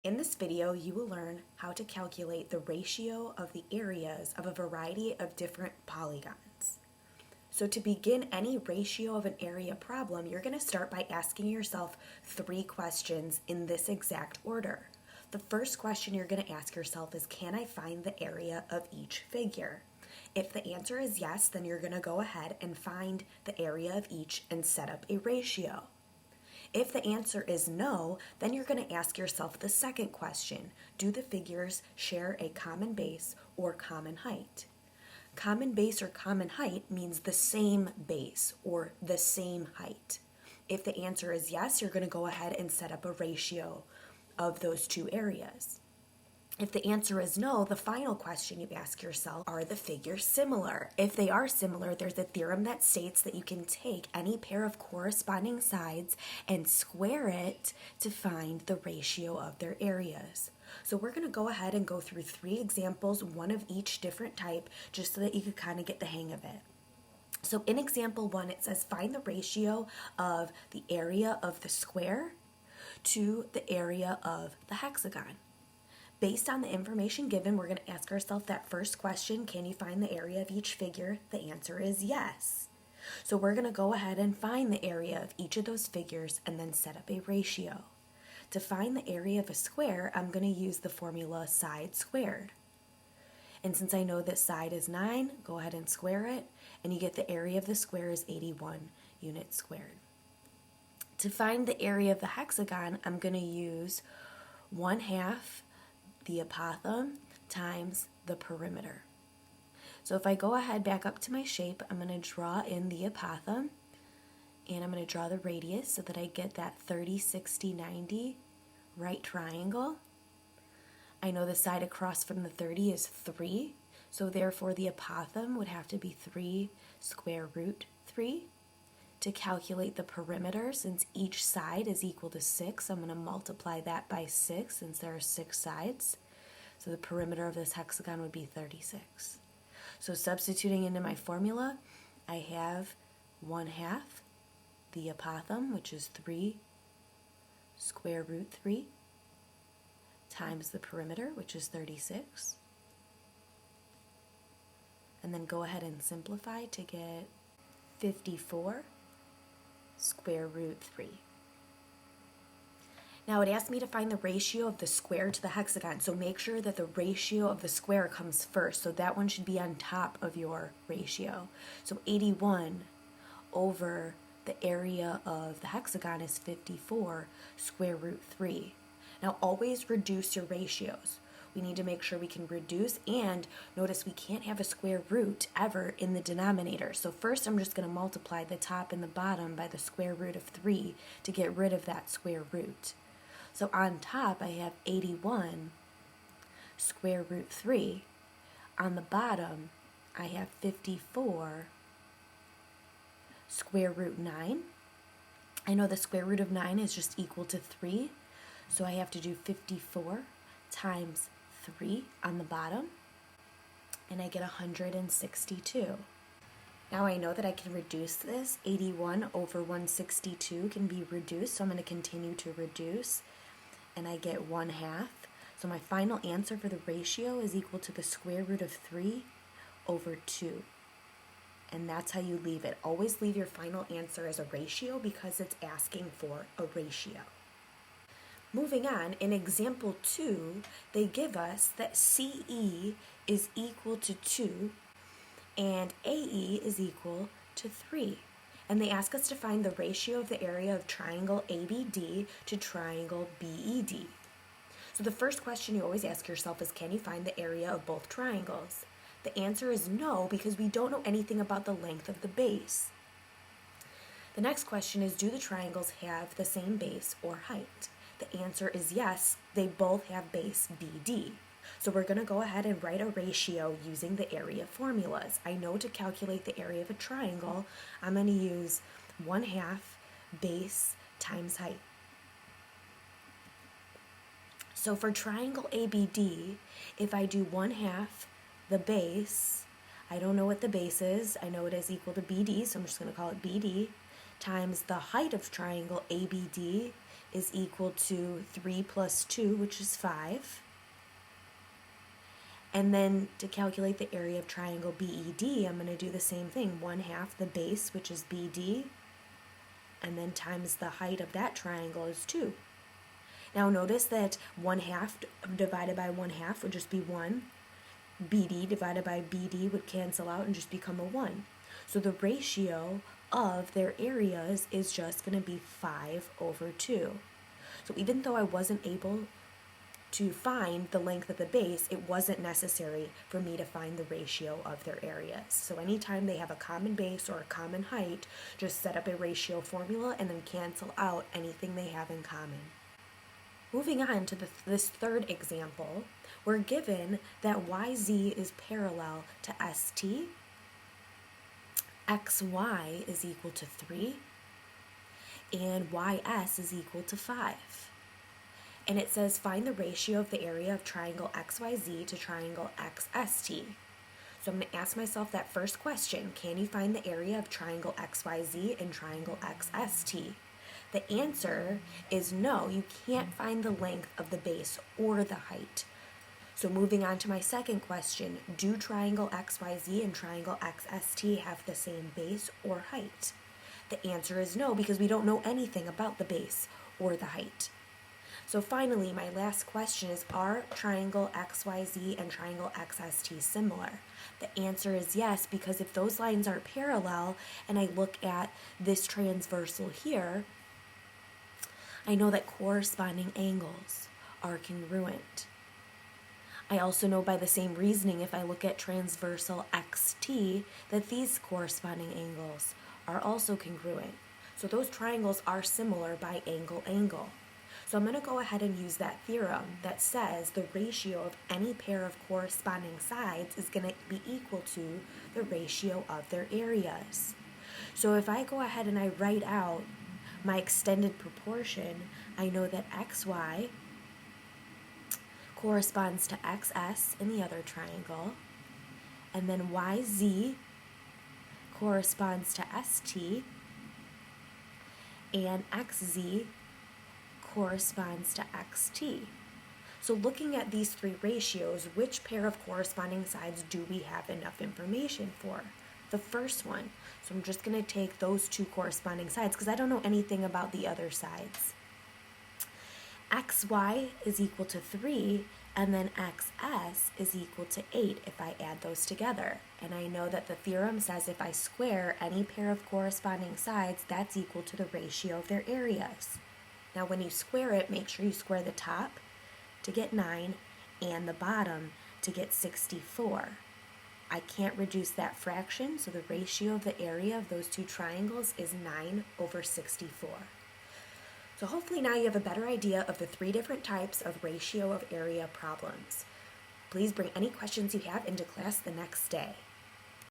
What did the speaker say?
In this video, you will learn how to calculate the ratio of the areas of a variety of different polygons. So to begin any ratio of an area problem, you're going to start by asking yourself 3 questions in this exact order. The first question you're going to ask yourself is, can I find the area of each figure? If the answer is yes, then you're going to go ahead and find the area of each and set up a ratio. If the answer is no, then you're going to ask yourself the second question. Do the figures share a common base or common height? Common base or common height means the same base or the same height. If the answer is yes, you're going to go ahead and set up a ratio of those two areas. If the answer is no, the final question you ask yourself, are the figures similar? If they are similar, there's a theorem that states that you can take any pair of corresponding sides and square it to find the ratio of their areas. So we're going to go ahead and go through 3 examples, one of each different type, just so that you can kind of get the hang of it. So in example 1, it says find the ratio of the area of the square to the area of the hexagon. Based on the information given, we're going to ask ourselves that first question, can you find the area of each figure? The answer is yes. So we're going to go ahead and find the area of each of those figures and then set up a ratio. To find the area of a square, I'm going to use the formula side squared. And since I know that side is 9, go ahead and square it, and you get the area of the square is 81 units squared. To find the area of the hexagon, I'm going to use 1/2 the apothem times the perimeter. So if I go ahead back up to my shape, I'm going to draw in the apothem, and I'm going to draw the radius so that I get that 30, 60, 90 right triangle. I know the side across from the 30 is 3, so therefore the apothem would have to be 3 square root 3. To calculate the perimeter, since each side is equal to 6, I'm going to multiply that by 6 since there are 6 sides. So the perimeter of this hexagon would be 36. So substituting into my formula, I have 1/2 the apothem, which is 3 square root 3, times the perimeter, which is 36. And then go ahead and simplify to get 54 square root 3. Now it asked me to find the ratio of the square to the hexagon, so make sure that the ratio of the square comes first, so that one should be on top of your ratio. So 81 over the area of the hexagon is 54 square root 3. Now always reduce your ratios. We need to make sure we can reduce, and notice we can't have a square root ever in the denominator. So first I'm just going to multiply the top and the bottom by the square root of 3 to get rid of that square root. So on top I have 81 square root 3. On the bottom I have 54 square root 9. I know the square root of 9 is just equal to 3, so I have to do 54 times 3 on the bottom, and I get 162. Now I know that I can reduce this. 81 over 162 can be reduced, so I'm going to continue to reduce, and I get 1/2. So my final answer for the ratio is equal to the square root of 3 over 2. And that's how you leave it. Always leave your final answer as a ratio because it's asking for a ratio. Moving on, in example 2, they give us that CE is equal to 2 and AE is equal to 3. And they ask us to find the ratio of the area of triangle ABD to triangle BED. So the first question you always ask yourself is, can you find the area of both triangles? The answer is no, because we don't know anything about the length of the base. The next question is, do the triangles have the same base or height? The answer is yes, they both have base BD. So we're going to go ahead and write a ratio using the area formulas. I know to calculate the area of a triangle, I'm going to use 1/2 base times height. So for triangle ABD, if I do 1/2 the base, I don't know what the base is, I know it is equal to BD, so I'm just going to call it BD, times the height of triangle ABD is equal to 3 plus 2, which is 5. And then to calculate the area of triangle BED, I'm going to do the same thing. 1/2 the base, which is BD, and then times the height of that triangle is 2. Now notice that 1/2 divided by 1/2 would just be 1. BD divided by BD would cancel out and just become a 1. So the ratio of their areas is just going to be 5/2. So even though I wasn't able to find the length of the base, it wasn't necessary for me to find the ratio of their areas. So anytime they have a common base or a common height, just set up a ratio formula and then cancel out anything they have in common. Moving on to this third example, we're given that YZ is parallel to ST, XY is equal to 3, and YS is equal to 5. And it says find the ratio of the area of triangle XYZ to triangle XST. So I'm going to ask myself that first question, can you find the area of triangle XYZ and triangle XST? The answer is no, you can't find the length of the base or the height. So moving on to my second question, do triangle XYZ and triangle XST have the same base or height? The answer is no, because we don't know anything about the base or the height. So finally, my last question is, are triangle XYZ and triangle XST similar? The answer is yes, because if those lines are parallel and I look at this transversal here, I know that corresponding angles are congruent. I also know by the same reasoning, if I look at transversal XT, that these corresponding angles are also congruent. So those triangles are similar by angle. So I'm going to go ahead and use that theorem that says the ratio of any pair of corresponding sides is going to be equal to the ratio of their areas. So if I go ahead and I write out my extended proportion, I know that XY corresponds to XS in the other triangle, and then YZ corresponds to ST, and XZ corresponds to XT. So looking at these three ratios, which pair of corresponding sides do we have enough information for? The first one. So I'm just going to take those two corresponding sides because I don't know anything about the other sides. XY is equal to 3, and then XS is equal to 8 if I add those together. And I know that the theorem says if I square any pair of corresponding sides, that's equal to the ratio of their areas. Now when you square it, make sure you square the top to get 9 and the bottom to get 64. I can't reduce that fraction, so the ratio of the area of those two triangles is 9/64. So hopefully now you have a better idea of the three different types of ratio of area problems. Please bring any questions you have into class the next day.